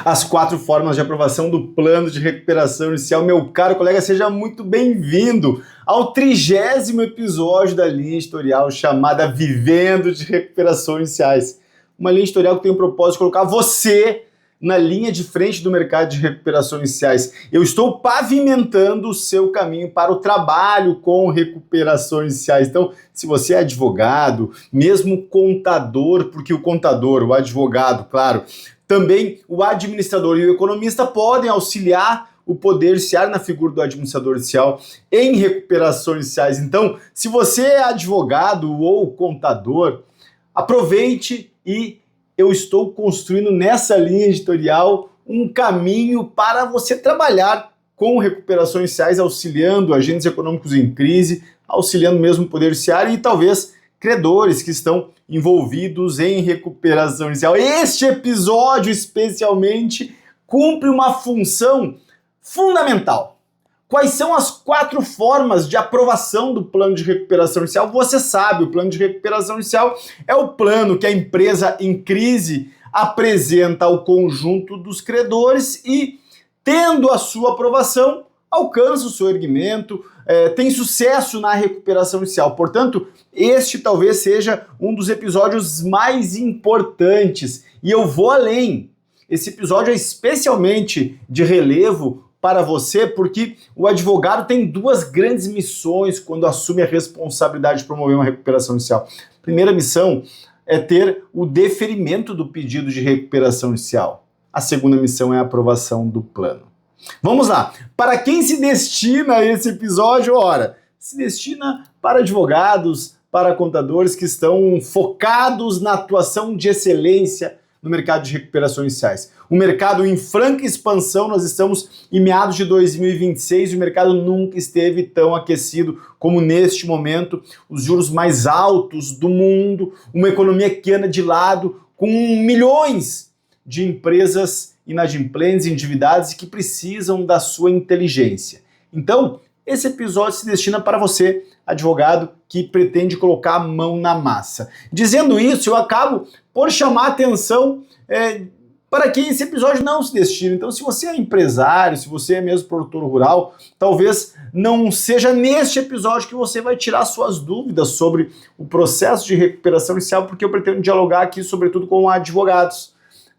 as 4 formas de aprovação do plano de recuperação inicial. Meu caro colega, seja muito bem-vindo ao 30º episódio da linha editorial chamada Vivendo de Recuperações Iniciais. Uma linha editorial que tem o propósito de colocar você na linha de frente do mercado de recuperações iniciais. Eu estou pavimentando o seu caminho para o trabalho com recuperações iniciais. Então, se você é advogado, mesmo contador, porque o contador, o advogado, claro, também o administrador e o economista podem auxiliar o poder judiciário na figura do administrador judicial em recuperações iniciais. Então, se você é advogado ou contador, aproveite e eu estou construindo nessa linha editorial um caminho para você trabalhar com recuperações iniciais, auxiliando agentes econômicos em crise, auxiliando mesmo o poder judiciário e talvez credores que estão envolvidos em recuperação inicial. Este episódio, especialmente, cumpre uma função fundamental. Quais são as 4 formas de aprovação do plano de recuperação inicial? Você sabe, o plano de recuperação inicial é o plano que a empresa em crise apresenta ao conjunto dos credores e, tendo a sua aprovação, alcança o seu erguimento, tem sucesso na recuperação inicial. Portanto, este talvez seja um dos episódios mais importantes. E eu vou além. Esse episódio é especialmente de relevo para você, porque o advogado tem 2 grandes missões quando assume a responsabilidade de promover uma recuperação inicial. A primeira missão é ter o deferimento do pedido de recuperação inicial. A segunda missão é a aprovação do plano. Vamos lá. Para quem se destina esse episódio? Ora, se destina para advogados, para contadores que estão focados na atuação de excelência no mercado de recuperações iniciais. O mercado em franca expansão, nós estamos em meados de 2026 e o mercado nunca esteve tão aquecido como neste momento. Os juros mais altos do mundo, uma economia que anda de lado, com milhões de empresas inadimplentes, endividadas e que precisam da sua inteligência. Então, esse episódio se destina para você, advogado, que pretende colocar a mão na massa. Dizendo isso, eu acabo por chamar a atenção para que esse episódio não se destina. Então, se você é empresário, se você é mesmo produtor rural, talvez não seja neste episódio que você vai tirar suas dúvidas sobre o processo de recuperação inicial, porque eu pretendo dialogar aqui, sobretudo, com advogados,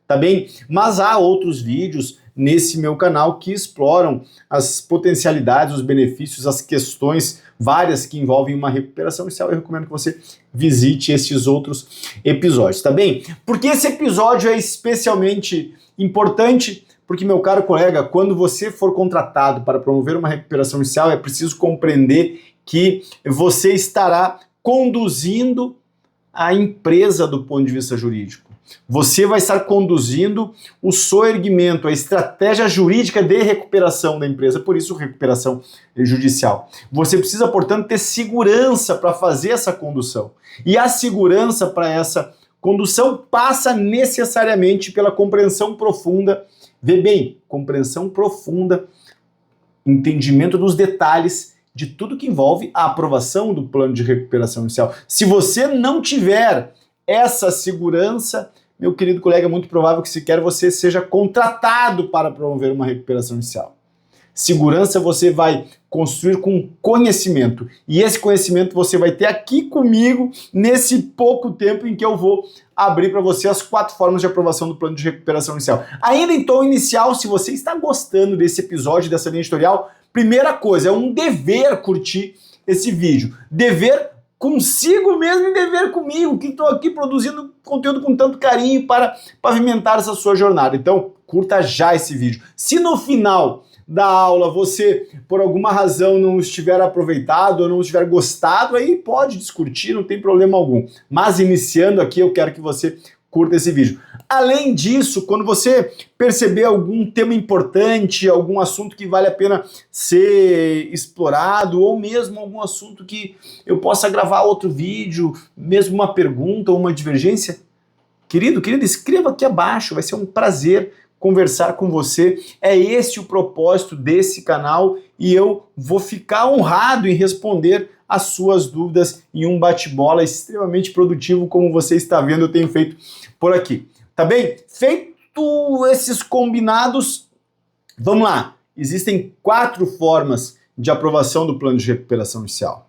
tá bem? Mas há outros vídeos nesse meu canal que exploram as potencialidades, os benefícios, as questões várias que envolvem uma recuperação inicial. Eu recomendo que você visite esses outros episódios, tá bem? Porque esse episódio é especialmente importante, porque, meu caro colega, quando você for contratado para promover uma recuperação inicial, é preciso compreender que você estará conduzindo a empresa do ponto de vista jurídico. Você vai estar conduzindo o soerguimento, a estratégia jurídica de recuperação da empresa, por isso recuperação judicial. Você precisa, portanto, ter segurança para fazer essa condução. E a segurança para essa condução passa necessariamente pela compreensão profunda, vê bem, compreensão profunda, entendimento dos detalhes de tudo que envolve a aprovação do plano de recuperação inicial. Se você não tiver essa segurança, meu querido colega, é muito provável que sequer você seja contratado para promover uma recuperação inicial. Segurança você vai construir com conhecimento. E esse conhecimento você vai ter aqui comigo nesse pouco tempo em que eu vou abrir para você as 4 formas de aprovação do plano de recuperação inicial. Ainda em tom inicial, se você está gostando desse episódio, dessa linha editorial, primeira coisa, é um dever curtir esse vídeo. Dever consigo mesmo e dever comigo, que estou aqui produzindo conteúdo com tanto carinho para pavimentar essa sua jornada. Então, curta já esse vídeo. Se no final da aula você, por alguma razão, não estiver aproveitado ou não estiver gostado, aí pode discutir, não tem problema algum. Mas iniciando aqui, eu quero que você curta esse vídeo. Além disso, quando você perceber algum tema importante, algum assunto que vale a pena ser explorado, ou mesmo algum assunto que eu possa gravar outro vídeo, mesmo uma pergunta ou uma divergência, querido, escreva aqui abaixo, vai ser um prazer conversar com você. É esse o propósito desse canal e eu vou ficar honrado em responder as suas dúvidas em um bate-bola extremamente produtivo, como você está vendo, eu tenho feito por aqui. Tá bem? Feito esses combinados, vamos lá, existem 4 formas de aprovação do plano de recuperação inicial.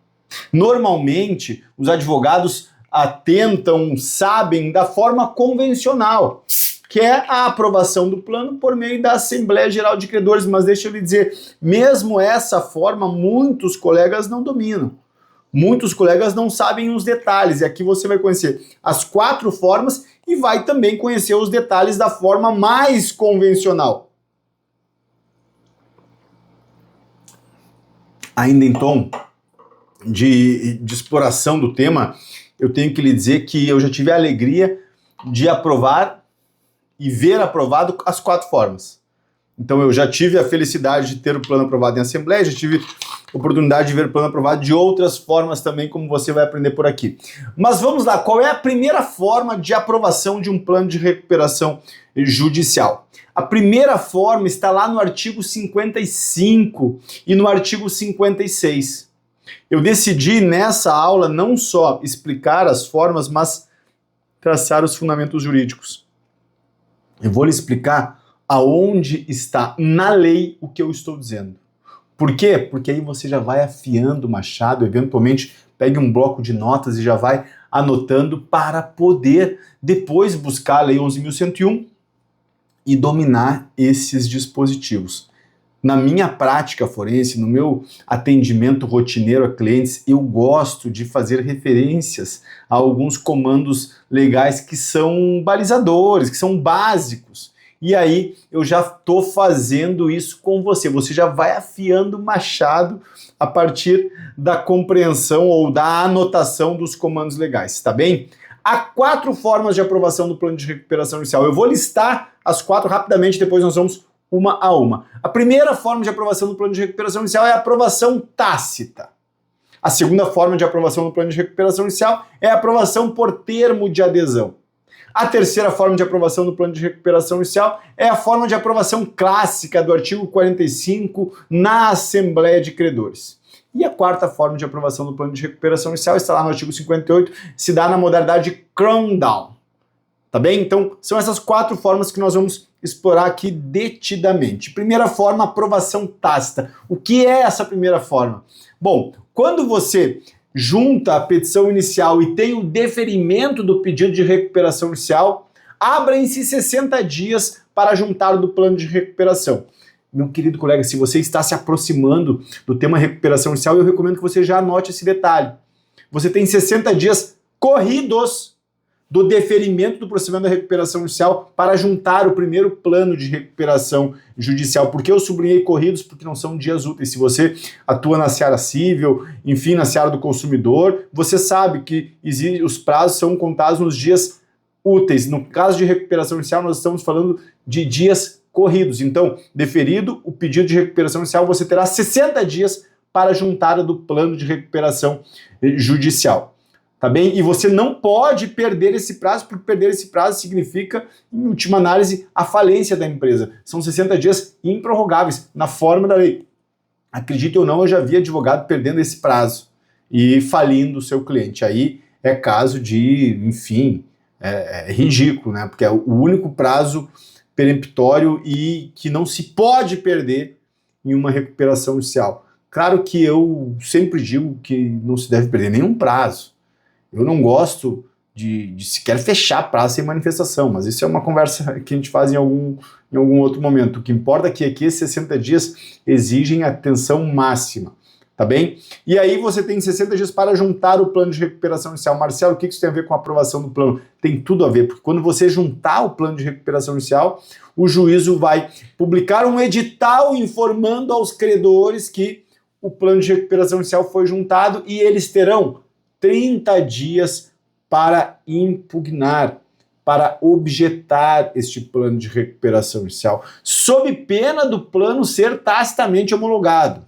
Normalmente, os advogados atentam, sabem da forma convencional, que é a aprovação do plano por meio da Assembleia Geral de Credores, mas deixa eu lhe dizer, mesmo essa forma, muitos colegas não dominam. Muitos colegas não sabem os detalhes, e aqui você vai conhecer as 4 formas e vai também conhecer os detalhes da forma mais convencional. Ainda em tom de exploração do tema, eu tenho que lhe dizer que eu já tive a alegria de aprovar e ver aprovado as 4 formas. Então eu já tive a felicidade de ter o plano aprovado em assembleia, já tive a oportunidade de ver o plano aprovado de outras formas também, como você vai aprender por aqui. Mas vamos lá, qual é a primeira forma de aprovação de um plano de recuperação judicial? A primeira forma está lá no artigo 55 e no artigo 56. Eu decidi nessa aula não só explicar as formas, mas traçar os fundamentos jurídicos. Eu vou lhe explicar aonde está na lei o que eu estou dizendo. Por quê? Porque aí você já vai afiando o machado, eventualmente pegue um bloco de notas e já vai anotando para poder depois buscar a lei 11.101 e dominar esses dispositivos. Na minha prática forense, no meu atendimento rotineiro a clientes, eu gosto de fazer referências a alguns comandos legais que são balizadores, que são básicos. E aí eu já estou fazendo isso com você. Você já vai afiando o machado a partir da compreensão ou da anotação dos comandos legais, tá bem? Há 4 formas de aprovação do plano de recuperação inicial. Eu vou listar as 4 rapidamente, depois nós vamos uma a uma. A primeira forma de aprovação do plano de recuperação inicial é a aprovação tácita. A segunda forma de aprovação do plano de recuperação inicial é a aprovação por termo de adesão. A terceira forma de aprovação do plano de recuperação inicial é a forma de aprovação clássica do artigo 45 na Assembleia de Credores. E a quarta forma de aprovação do plano de recuperação inicial está lá no artigo 58, se dá na modalidade Crawn-Down. Tá bem? Então, são essas 4 formas que nós vamos explorar aqui detidamente. Primeira forma, aprovação tácita. O que é essa primeira forma? Bom, quando você junta a petição inicial e tem o deferimento do pedido de recuperação inicial, abrem-se 60 dias para juntar do plano de recuperação. Meu querido colega, se você está se aproximando do tema recuperação inicial, eu recomendo que você já anote esse detalhe. Você tem 60 dias corridos do deferimento do procedimento da recuperação inicial para juntar o primeiro plano de recuperação judicial. Por que eu sublinhei corridos? Porque não são dias úteis. Se você atua na seara civil, enfim, na seara do consumidor, você sabe que os prazos são contados nos dias úteis. No caso de recuperação inicial, nós estamos falando de dias corridos. Então, deferido o pedido de recuperação inicial, você terá 60 dias para juntar do plano de recuperação judicial. Tá bem? E você não pode perder esse prazo, porque perder esse prazo significa, em última análise, a falência da empresa. São 60 dias improrrogáveis, na forma da lei. Acredite ou não, eu já vi advogado perdendo esse prazo e falindo o seu cliente. Aí é caso de, enfim, é ridículo, né? Porque é o único prazo peremptório e que não se pode perder em uma recuperação judicial. Claro que eu sempre digo que não se deve perder nenhum prazo. Eu não gosto de sequer fechar prazo sem manifestação, mas isso é uma conversa que a gente faz em algum outro momento. O que importa é que aqui esses 60 dias exigem atenção máxima, tá bem? E aí você tem 60 dias para juntar o plano de recuperação inicial. Marcelo, o que isso tem a ver com a aprovação do plano? Tem tudo a ver, porque quando você juntar o plano de recuperação inicial, o juízo vai publicar um edital informando aos credores que o plano de recuperação inicial foi juntado e eles terão 30 dias para impugnar, para objetar este plano de recuperação inicial, sob pena do plano ser tacitamente homologado.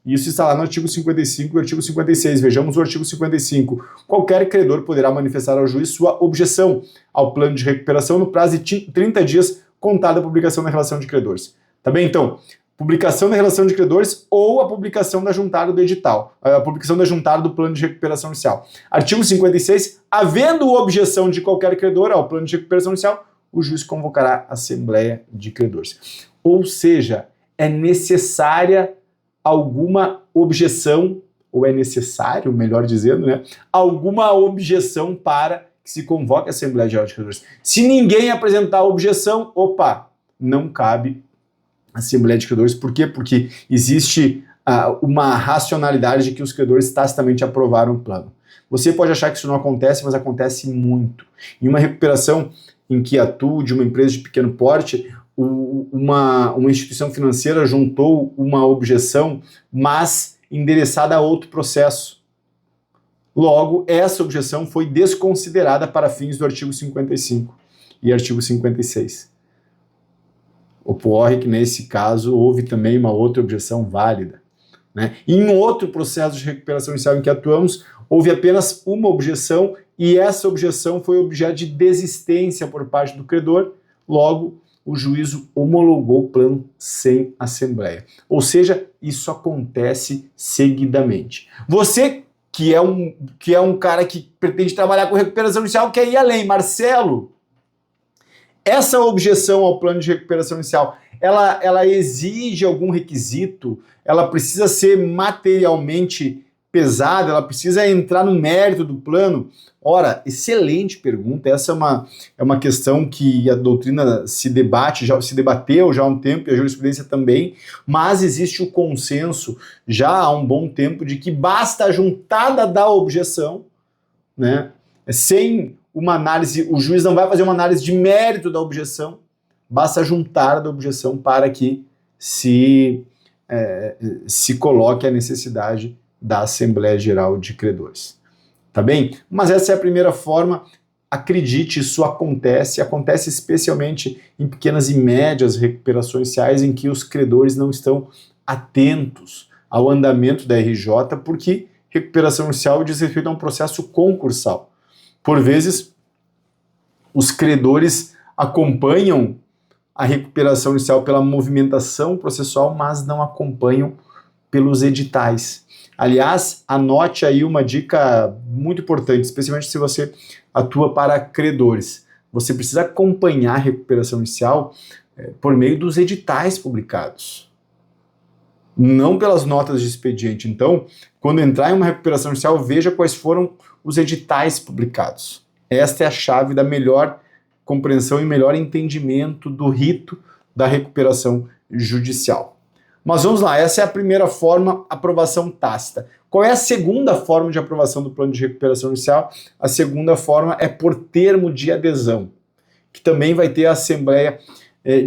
Isso está lá no artigo 55 e artigo 56. Vejamos o artigo 55. Qualquer credor poderá manifestar ao juiz sua objeção ao plano de recuperação no prazo de 30 dias contada a publicação da relação de credores. Tá bem, então? Publicação da relação de credores ou a publicação da juntada do edital, a publicação da juntada do plano de recuperação inicial. Artigo 56, havendo objeção de qualquer credor ao plano de recuperação inicial, o juiz convocará a Assembleia de Credores. Ou seja, é necessária alguma objeção, ou é necessário, melhor dizendo, né, alguma objeção para que se convoque a Assembleia Geral de Credores. Se ninguém apresentar a objeção, não cabe a Assembleia de Credores. Por quê? Porque existe uma racionalidade de que os credores tacitamente aprovaram o plano. Você pode achar que isso não acontece, mas acontece muito. Em uma recuperação em que atua de uma empresa de pequeno porte, uma instituição financeira juntou uma objeção, mas endereçada a outro processo. Logo, essa objeção foi desconsiderada para fins do artigo 55 e artigo 56. Ocorre que, nesse caso, houve também uma outra objeção válida. Né? Em outro processo de recuperação inicial em que atuamos, houve apenas uma objeção e essa objeção foi objeto de desistência por parte do credor. Logo, o juízo homologou o plano sem assembleia. Ou seja, isso acontece seguidamente. Você que é um cara que pretende trabalhar com recuperação inicial, quer ir além. Marcelo, essa objeção ao plano de recuperação inicial, ela exige algum requisito? Ela precisa ser materialmente pesada? Ela precisa entrar no mérito do plano? Ora, excelente pergunta. Essa é uma questão que a doutrina se debateu já há um tempo, e a jurisprudência também, mas existe o consenso já há um bom tempo de que basta a juntada da objeção, né? Sem uma análise, o juiz não vai fazer uma análise de mérito da objeção, basta juntar da objeção para que se coloque a necessidade da Assembleia Geral de Credores. Tá bem? Mas essa é a primeira forma. Acredite, isso acontece especialmente em pequenas e médias recuperações iniciais em que os credores não estão atentos ao andamento da RJ, porque recuperação inicial diz respeito a um processo concursal. Por vezes, os credores acompanham a recuperação inicial pela movimentação processual, mas não acompanham pelos editais. Aliás, anote aí uma dica muito importante, especialmente se você atua para credores. Você precisa acompanhar a recuperação inicial por meio dos editais publicados, não pelas notas de expediente. Então, quando entrar em uma recuperação inicial, veja quais foram os editais publicados. Esta é a chave da melhor compreensão e melhor entendimento do rito da recuperação judicial. Mas vamos lá, essa é a primeira forma, aprovação tácita. Qual é a segunda forma de aprovação do plano de recuperação inicial? A segunda forma é por termo de adesão, que também vai ter a assembleia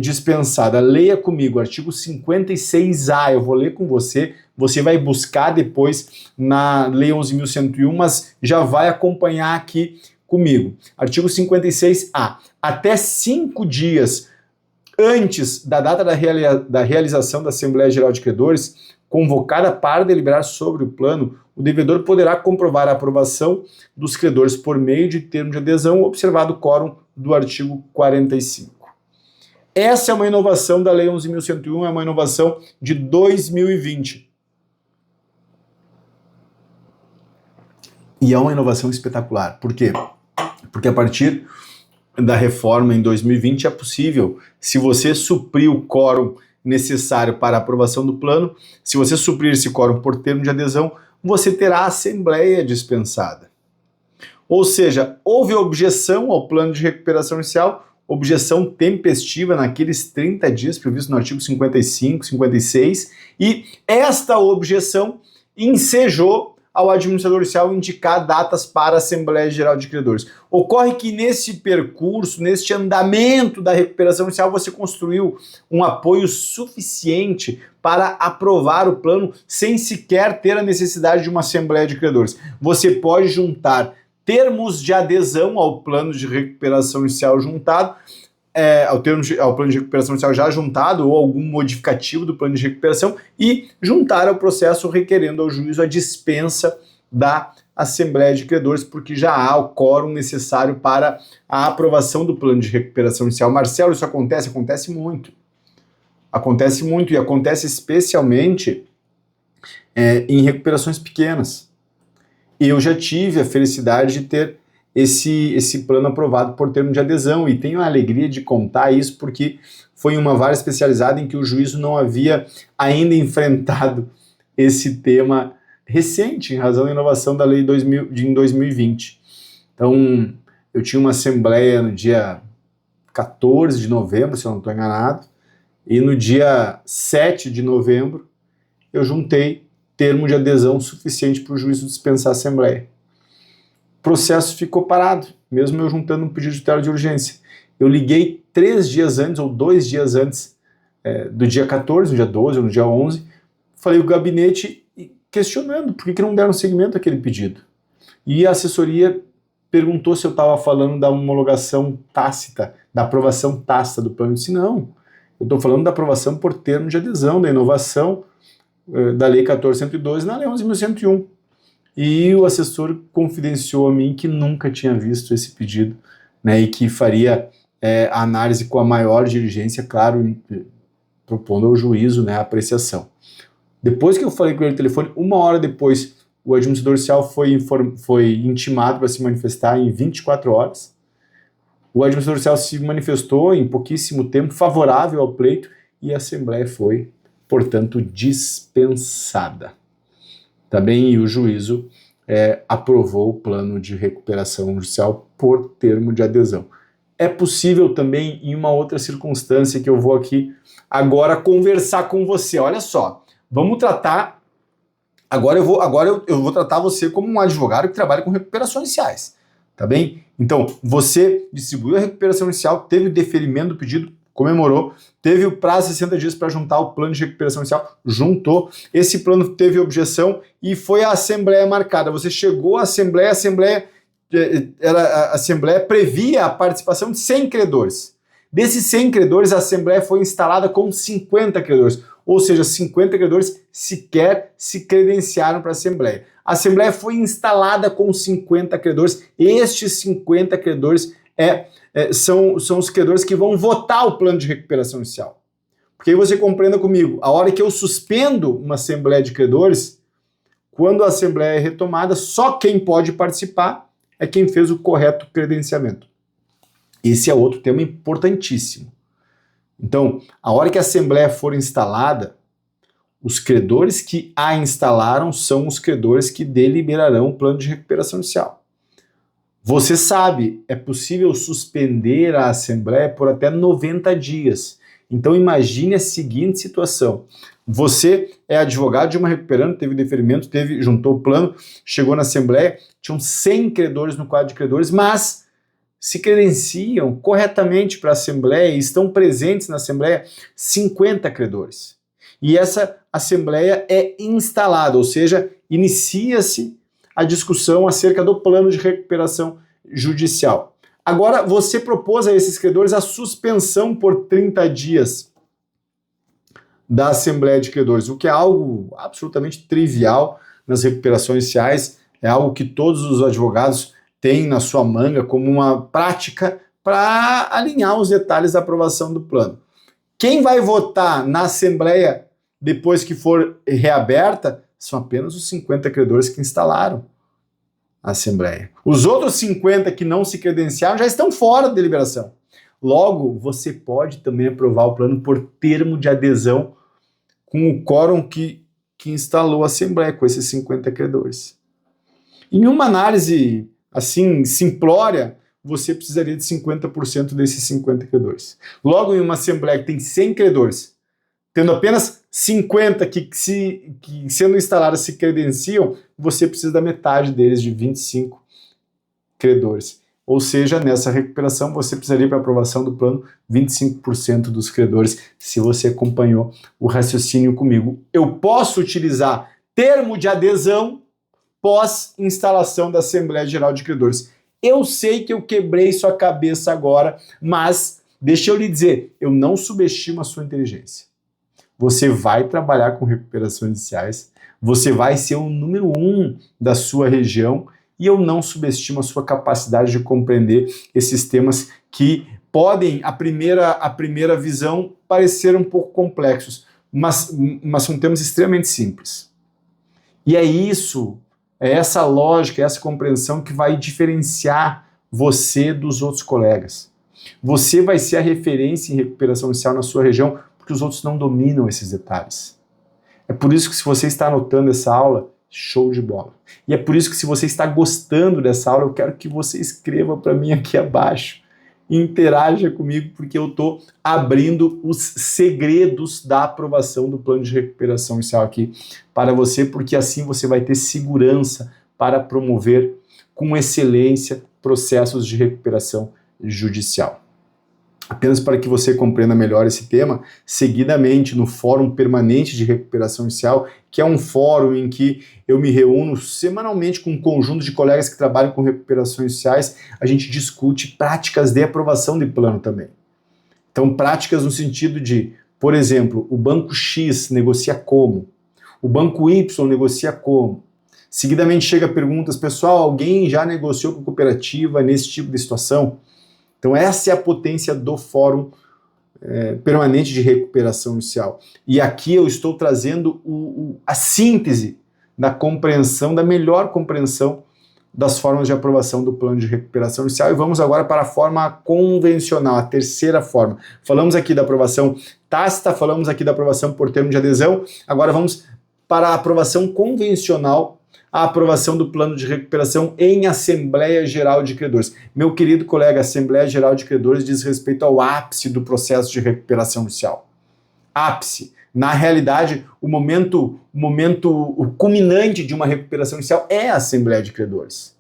dispensada. Leia comigo, artigo 56A, eu vou ler com você, você vai buscar depois na Lei 11.101, mas já vai acompanhar aqui comigo. Artigo 56A, até 5 dias antes da data da realização da Assembleia Geral de Credores, convocada para deliberar sobre o plano, o devedor poderá comprovar a aprovação dos credores por meio de termo de adesão, observado o quórum do artigo 45. Essa é uma inovação da Lei 11.101, é uma inovação de 2020. E é uma inovação espetacular. Por quê? Porque a partir da reforma em 2020 é possível, se você suprir o quórum necessário para a aprovação do plano, se você suprir esse quórum por termo de adesão, você terá a assembleia dispensada. Ou seja, houve objeção ao plano de recuperação inicial, objeção tempestiva naqueles 30 dias previsto no artigo 55, 56, e esta objeção ensejou ao administrador inicial indicar datas para a Assembleia Geral de Credores. Ocorre que nesse percurso, neste andamento da recuperação inicial, você construiu um apoio suficiente para aprovar o plano sem sequer ter a necessidade de uma Assembleia de Credores. Você pode juntar termos de adesão ao plano de recuperação inicial juntado, ao plano de recuperação inicial já juntado, ou algum modificativo do plano de recuperação, e juntar ao processo requerendo ao juízo a dispensa da Assembleia de Credores, porque já há o quórum necessário para a aprovação do plano de recuperação inicial. Marcelo, isso acontece? Acontece muito. Acontece muito, e acontece especialmente em recuperações pequenas. Eu já tive a felicidade de ter esse plano aprovado por termo de adesão, e tenho a alegria de contar isso porque foi uma vara especializada em que o juízo não havia ainda enfrentado esse tema recente, em razão da inovação da lei em 2020. Então, eu tinha uma assembleia no dia 14 de novembro, se eu não estou enganado, e no dia 7 de novembro eu juntei termo de adesão suficiente para o juízo dispensar a assembleia. O processo ficou parado, mesmo eu juntando um pedido de tutela de urgência. Eu liguei 3 dias antes, ou 2 dias antes, do dia 14, no dia 12 ou no dia 11, falei com o gabinete questionando por que não deram seguimento àquele pedido. E a assessoria perguntou se eu estava falando da homologação tácita, da aprovação tácita do plano. Eu disse, não, eu estou falando da aprovação por termo de adesão, da inovação da Lei 14.112 na Lei 11.101. E o assessor confidenciou a mim que nunca tinha visto esse pedido, né, e que faria a análise com a maior diligência, claro, propondo ao juízo, né, a apreciação. Depois que eu falei com ele no telefone, 1 hora depois, o administrador judicial foi intimado para se manifestar em 24 horas. O administrador judicial se manifestou em pouquíssimo tempo, favorável ao pleito, e a Assembleia foi, portanto, dispensada. Também e o juízo aprovou o plano de recuperação judicial por termo de adesão. É possível também, em uma outra circunstância que eu vou aqui agora conversar com você. Olha só, vamos tratar... Agora eu vou tratar você como um advogado que trabalha com recuperações judiciais, tá bem? Então, você distribuiu a recuperação inicial, teve o deferimento do pedido, comemorou, teve o prazo de 60 dias para juntar o plano de recuperação inicial, juntou, esse plano teve objeção e foi a assembleia marcada. Você chegou à assembleia, a assembleia previa a participação de 100 credores. Desses 100 credores, a assembleia foi instalada com 50 credores, ou seja, 50 credores sequer se credenciaram para a assembleia. A assembleia foi instalada com 50 credores, estes 50 credores são os credores que vão votar o plano de recuperação inicial. Porque aí você compreenda comigo, a hora que eu suspendo uma assembleia de credores, quando a assembleia é retomada, só quem pode participar é quem fez o correto credenciamento. Esse é outro tema importantíssimo. Então, a hora que a assembleia for instalada, os credores que a instalaram são os credores que deliberarão o plano de recuperação inicial. Você sabe, é possível suspender a assembleia por até 90 dias. Então imagine a seguinte situação. Você é advogado de uma recuperante, teve deferimento, juntou o plano, chegou na assembleia, tinham 100 credores no quadro de credores, mas se credenciam corretamente para a assembleia e estão presentes na assembleia 50 credores. E essa assembleia é instalada, ou seja, inicia-se a discussão acerca do plano de recuperação judicial. Agora, você propôs a esses credores a suspensão por 30 dias da Assembleia de Credores, o que é algo absolutamente trivial nas recuperações judiciais, é algo que todos os advogados têm na sua manga como uma prática para alinhar os detalhes da aprovação do plano. Quem vai votar na Assembleia depois que for reaberta são apenas os 50 credores que instalaram a Assembleia. Os outros 50 que não se credenciaram já estão fora da deliberação. Logo, você pode também aprovar o plano por termo de adesão com o quórum que instalou a Assembleia, com esses 50 credores. Em uma análise assim simplória, você precisaria de 50% desses 50 credores. Logo, em uma Assembleia que tem 100 credores, tendo apenas 50 que sendo instalados se credenciam, você precisa da metade deles, de 25 credores. Ou seja, nessa recuperação você precisaria para aprovação do plano 25% dos credores, se você acompanhou o raciocínio comigo. Eu posso utilizar termo de adesão pós-instalação da Assembleia Geral de Credores. Eu sei que eu quebrei sua cabeça agora, mas deixa eu lhe dizer, eu não subestimo a sua inteligência. Você vai trabalhar com recuperações judiciais, você vai ser o número 1 da sua região, e eu não subestimo a sua capacidade de compreender esses temas que podem, à primeira visão, parecer um pouco complexos, mas são temas extremamente simples. E é essa lógica, essa compreensão que vai diferenciar você dos outros colegas. Você vai ser a referência em recuperação inicial na sua região, porque os outros não dominam esses detalhes. É por isso que se você está anotando essa aula, show de bola. E é por isso que se você está gostando dessa aula, eu quero que você escreva para mim aqui abaixo. Interaja comigo, porque eu estou abrindo os segredos da aprovação do plano de recuperação inicial aqui para você, porque assim você vai ter segurança para promover com excelência processos de recuperação judicial. Apenas para que você compreenda melhor esse tema, seguidamente no Fórum Permanente de Recuperação Inicial, que é um fórum em que eu me reúno semanalmente com um conjunto de colegas que trabalham com recuperações iniciais, a gente discute práticas de aprovação de plano também. Então, práticas no sentido de, por exemplo, o banco X negocia como, o banco Y negocia como. Seguidamente chega perguntas, pessoal, alguém já negociou com cooperativa nesse tipo de situação? Então essa é a potência do Fórum Permanente de Recuperação Inicial. E aqui eu estou trazendo a síntese da compreensão, da melhor compreensão das formas de aprovação do plano de recuperação inicial. E vamos agora para a forma convencional, a terceira forma. Falamos aqui da aprovação tácita, falamos aqui da aprovação por termo de adesão, agora vamos para a aprovação convencional, a aprovação do plano de recuperação em Assembleia Geral de Credores. Meu querido colega, a Assembleia Geral de Credores diz respeito ao ápice do processo de recuperação inicial. Ápice. Na realidade, o momento culminante de uma recuperação inicial é a Assembleia de Credores.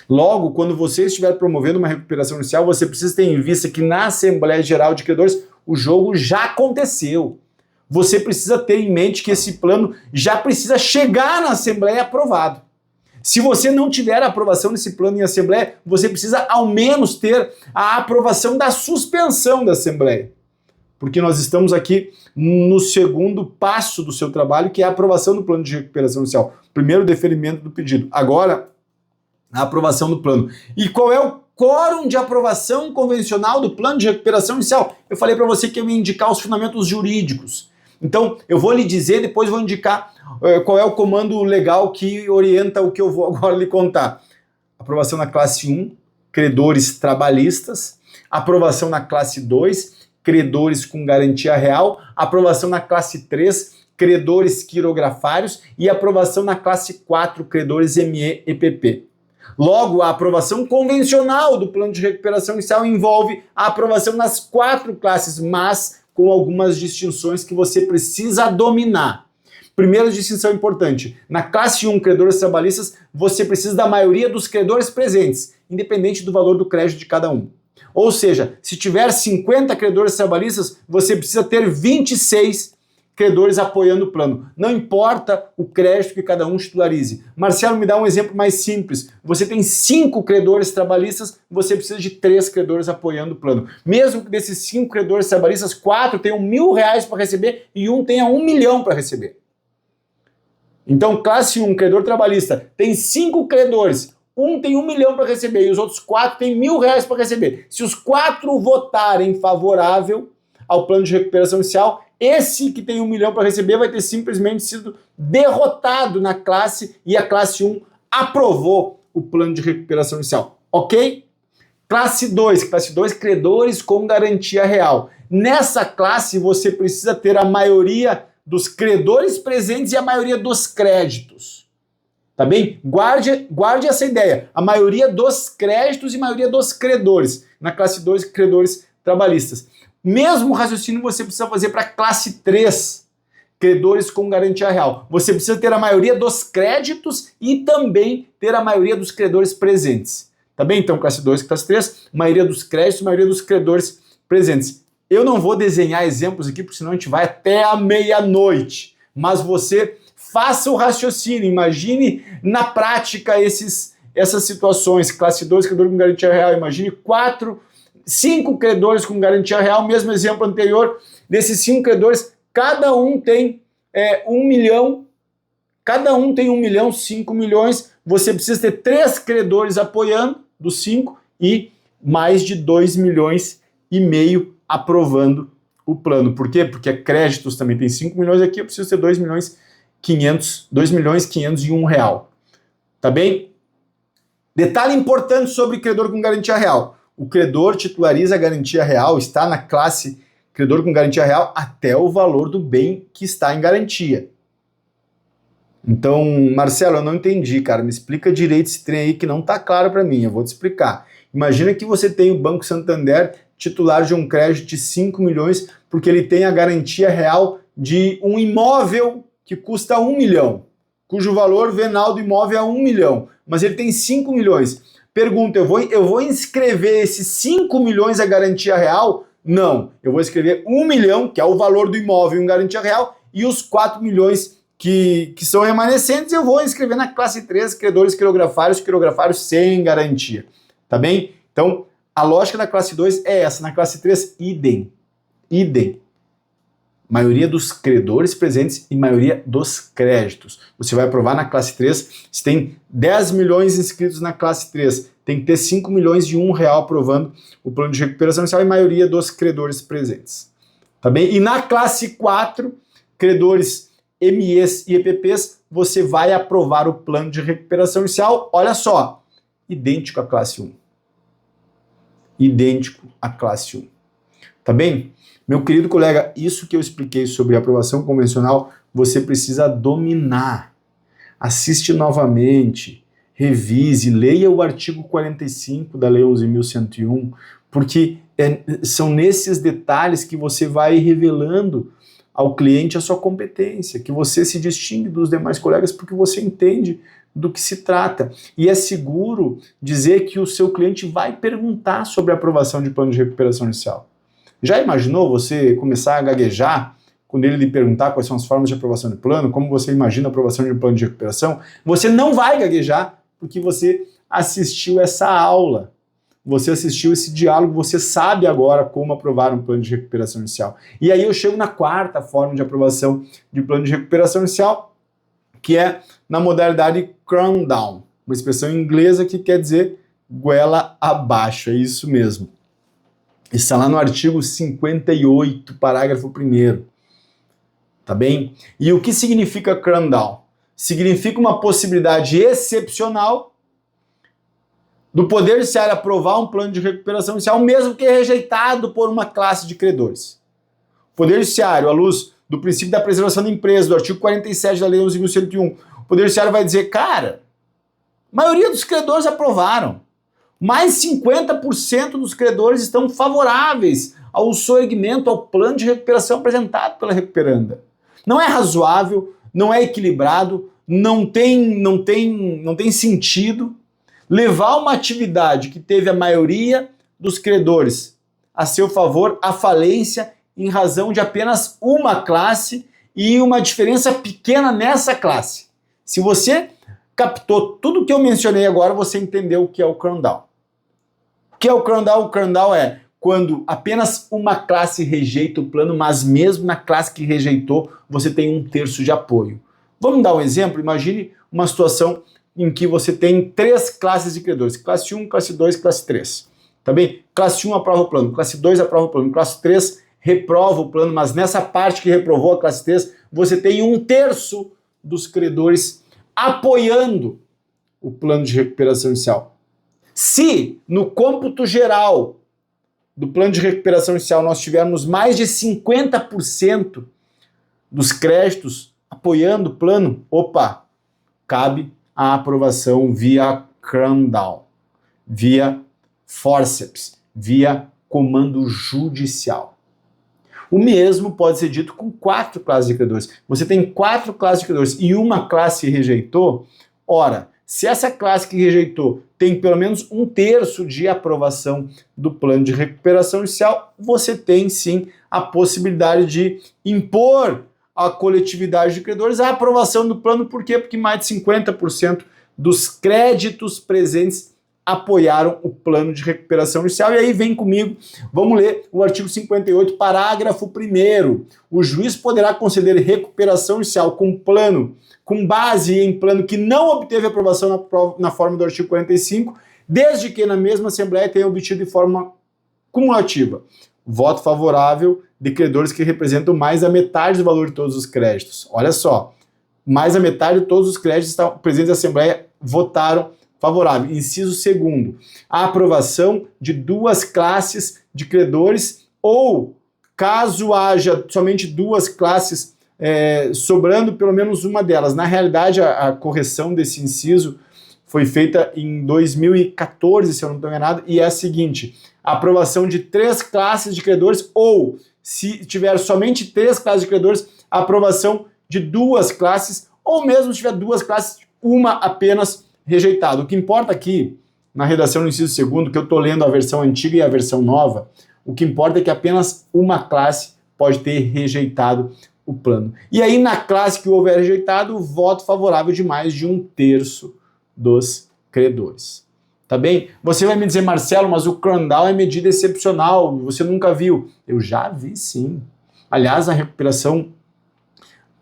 Logo, quando você estiver promovendo uma recuperação inicial, você precisa ter em vista que na Assembleia Geral de Credores o jogo já aconteceu. Você precisa ter em mente que esse plano já precisa chegar na Assembleia aprovado. Se você não tiver a aprovação desse plano em Assembleia, você precisa ao menos ter a aprovação da suspensão da Assembleia. Porque nós estamos aqui no segundo passo do seu trabalho, que é a aprovação do plano de recuperação inicial. Primeiro, o deferimento do pedido. Agora, a aprovação do plano. E qual é o quórum de aprovação convencional do plano de recuperação inicial? Eu falei para você que eu ia indicar os fundamentos jurídicos. Então, eu vou lhe dizer, depois vou indicar qual é o comando legal que orienta o que eu vou agora lhe contar. Aprovação na classe 1, credores trabalhistas. Aprovação na classe 2, credores com garantia real. Aprovação na classe 3, credores quirografários. E aprovação na classe 4, credores ME-EPP. Logo, a aprovação convencional do plano de recuperação inicial envolve a aprovação nas 4 classes, mas com algumas distinções que você precisa dominar. Primeira distinção importante, na classe 1, credores trabalhistas, você precisa da maioria dos credores presentes, independente do valor do crédito de cada um. Ou seja, se tiver 50 credores trabalhistas, você precisa ter 26 credores apoiando o plano. Não importa o crédito que cada um titularize. Marcelo, me dá um exemplo mais simples. Você tem 5 credores trabalhistas, você precisa de 3 credores apoiando o plano. Mesmo que desses 5 credores trabalhistas, 4 tenham R$1.000 para receber e um tenha R$1 milhão para receber. Então, classe 1, credor trabalhista, tem 5 credores, um tem R$1 milhão para receber e os outros 4 têm R$1.000 para receber. Se os 4 votarem favorável ao plano de recuperação inicial, esse que tem R$1 milhão para receber vai ter simplesmente sido derrotado na classe e a classe 1 aprovou o plano de recuperação inicial, ok? Classe 2, credores com garantia real. Nessa classe você precisa ter a maioria dos credores presentes e a maioria dos créditos. Tá bem? Guarde essa ideia. A maioria dos créditos e maioria dos credores. Na classe 2, credores trabalhistas. Mesmo raciocínio você precisa fazer para a classe 3, credores com garantia real. Você precisa ter a maioria dos créditos e também ter a maioria dos credores presentes. Tá bem? Então, classe 2 e classe 3, maioria dos créditos, maioria dos credores presentes. Eu não vou desenhar exemplos aqui, porque senão a gente vai até a meia-noite. Mas você faça o raciocínio, imagine na prática essas situações. Classe 2, credor com garantia real, imagine 5 credores com garantia real, mesmo exemplo anterior, desses 5 credores, cada um tem 1 milhão, cada um tem 1 milhão, 5 milhões, você precisa ter 3 credores apoiando, dos 5, e mais de 2 milhões e meio aprovando o plano. Por quê? Porque créditos também tem 5 milhões aqui, eu preciso ter 2 milhões 501 real. Tá bem? Detalhe importante sobre credor com garantia real. O credor titulariza a garantia real, está na classe credor com garantia real até o valor do bem que está em garantia. Então, Marcelo, eu não entendi, cara. Me explica direito esse trem aí que não tá claro para mim. Eu vou te explicar. Imagina que você tem o Banco Santander titular de um crédito de 5 milhões porque ele tem a garantia real de um imóvel que custa 1 milhão, cujo valor venal do imóvel é 1 milhão, mas ele tem 5 milhões. Pergunta, eu vou inscrever esses 5 milhões a garantia real? Não, eu vou escrever 1 milhão, que é o valor do imóvel em garantia real, e os 4 milhões que são remanescentes, eu vou inscrever na classe 3, credores quirografários sem garantia. Tá bem? Então, a lógica da classe 2 é essa. Na classe 3, idem. Maioria dos credores presentes e maioria dos créditos. Você vai aprovar na classe 3, se tem 10 milhões inscritos na classe 3, tem que ter 5 milhões de R$1 aprovando o plano de recuperação inicial e maioria dos credores presentes. Tá bem? E na classe 4, credores MEs e EPPs, você vai aprovar o plano de recuperação inicial, olha só, idêntico à classe 1. Idêntico à classe 1. Tá bem? Meu querido colega, isso que eu expliquei sobre aprovação convencional, você precisa dominar. Assiste novamente, revise, leia o artigo 45 da Lei 11.101, porque são nesses detalhes que você vai revelando ao cliente a sua competência, que você se distingue dos demais colegas porque você entende do que se trata. E é seguro dizer que o seu cliente vai perguntar sobre a aprovação de plano de recuperação inicial. Já imaginou você começar a gaguejar quando ele lhe perguntar quais são as formas de aprovação de plano, como você imagina a aprovação de um plano de recuperação? Você não vai gaguejar porque você assistiu essa aula, você assistiu esse diálogo, você sabe agora como aprovar um plano de recuperação inicial. E aí eu chego na quarta forma de aprovação de plano de recuperação inicial, que é na modalidade cram down, uma expressão inglesa que quer dizer goela abaixo, é isso mesmo. Está lá no artigo 58, parágrafo 1º. Tá bem? E o que significa cram down? Significa uma possibilidade excepcional do Poder Judiciário aprovar um plano de recuperação inicial, mesmo que rejeitado por uma classe de credores. O Poder Judiciário, à luz do princípio da preservação da empresa, do artigo 47 da Lei 11.101, o Poder Judiciário vai dizer, cara, a maioria dos credores aprovaram. Mais 50% dos credores estão favoráveis ao soerguimento, ao plano de recuperação apresentado pela recuperanda. Não é razoável, não é equilibrado, não tem sentido levar uma atividade que teve a maioria dos credores a seu favor à falência em razão de apenas uma classe e uma diferença pequena nessa classe. Se você captou tudo que eu mencionei agora, você entendeu o que é o cram down. O que é o cram down? O cram down é quando apenas uma classe rejeita o plano, mas mesmo na classe que rejeitou, você tem 1/3 de apoio. Vamos dar um exemplo? Imagine uma situação em que você tem 3 classes de credores, classe 1, classe 2, classe 3. Tá bem? Classe 1 aprova o plano, classe 2 aprova o plano, classe 3 reprova o plano, mas nessa parte que reprovou a classe 3, você tem 1/3 dos credores apoiando o plano de recuperação inicial. Se no cômputo geral do plano de recuperação inicial nós tivermos mais de 50% dos créditos apoiando o plano, cabe a aprovação via cram down, via forceps, via comando judicial. O mesmo pode ser dito com 4 classes de credores. Você tem 4 classes de credores e uma classe rejeitou, ora, se essa classe que rejeitou tem pelo menos 1/3 de aprovação do plano de recuperação inicial, você tem sim a possibilidade de impor à coletividade de credores a aprovação do plano. Por quê? Porque mais de 50% dos créditos presentes apoiaram o plano de recuperação inicial. E aí vem comigo, vamos ler o artigo 58, parágrafo 1º. O juiz poderá conceder recuperação inicial com base em plano que não obteve aprovação na forma do artigo 45, desde que na mesma Assembleia tenha obtido de forma cumulativa voto favorável de credores que representam mais da metade do valor de todos os créditos. Olha só, mais da metade de todos os créditos presentes na Assembleia votaram favorável. Inciso segundo, a aprovação de 2 classes de credores ou, caso haja somente 2 classes sobrando pelo menos uma delas. Na realidade, a correção desse inciso foi feita em 2014, se eu não estou enganado, e é a seguinte: a aprovação de 3 classes de credores ou, se tiver somente 3 classes de credores, a aprovação de 2 classes, ou mesmo se tiver 2 classes, uma apenas rejeitada. O que importa aqui, na redação do inciso segundo, que eu estou lendo a versão antiga e a versão nova, o que importa é que apenas uma classe pode ter rejeitado o plano. E aí, na classe que houver rejeitado, o voto favorável de mais de 1/3 dos credores. Tá bem? Você vai me dizer, Marcelo, mas o crawl-down é medida excepcional, você nunca viu. Eu já vi, sim. Aliás, a recuperação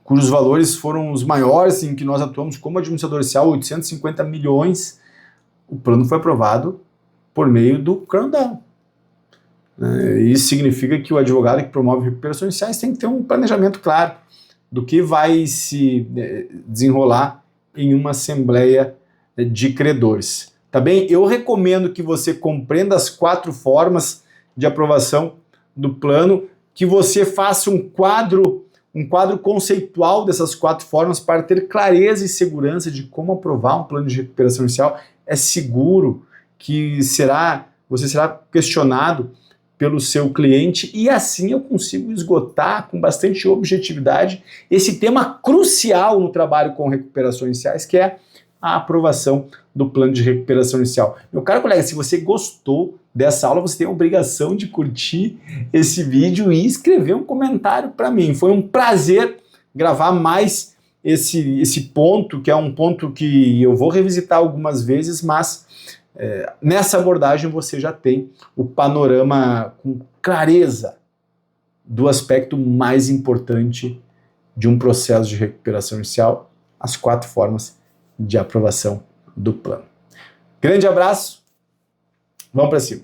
cujos valores foram os maiores em que nós atuamos como administrador inicial, 850 milhões, o plano foi aprovado por meio do crawl-down. Isso significa que o advogado que promove recuperações iniciais tem que ter um planejamento claro do que vai se desenrolar em uma assembleia de credores. Tá bem? Eu recomendo que você compreenda as 4 formas de aprovação do plano, que você faça um quadro conceitual dessas 4 formas para ter clareza e segurança de como aprovar um plano de recuperação inicial. É seguro que você será questionado pelo seu cliente e assim eu consigo esgotar com bastante objetividade esse tema crucial no trabalho com recuperações iniciais, que é a aprovação do plano de recuperação inicial. Meu caro colega, se você gostou dessa aula, você tem a obrigação de curtir esse vídeo e escrever um comentário para mim. Foi um prazer gravar mais esse ponto, que é um ponto que eu vou revisitar algumas vezes, mas nessa abordagem você já tem o panorama com clareza do aspecto mais importante de um processo de recuperação inicial, as 4 formas de aprovação do plano. Grande abraço, vamos para cima.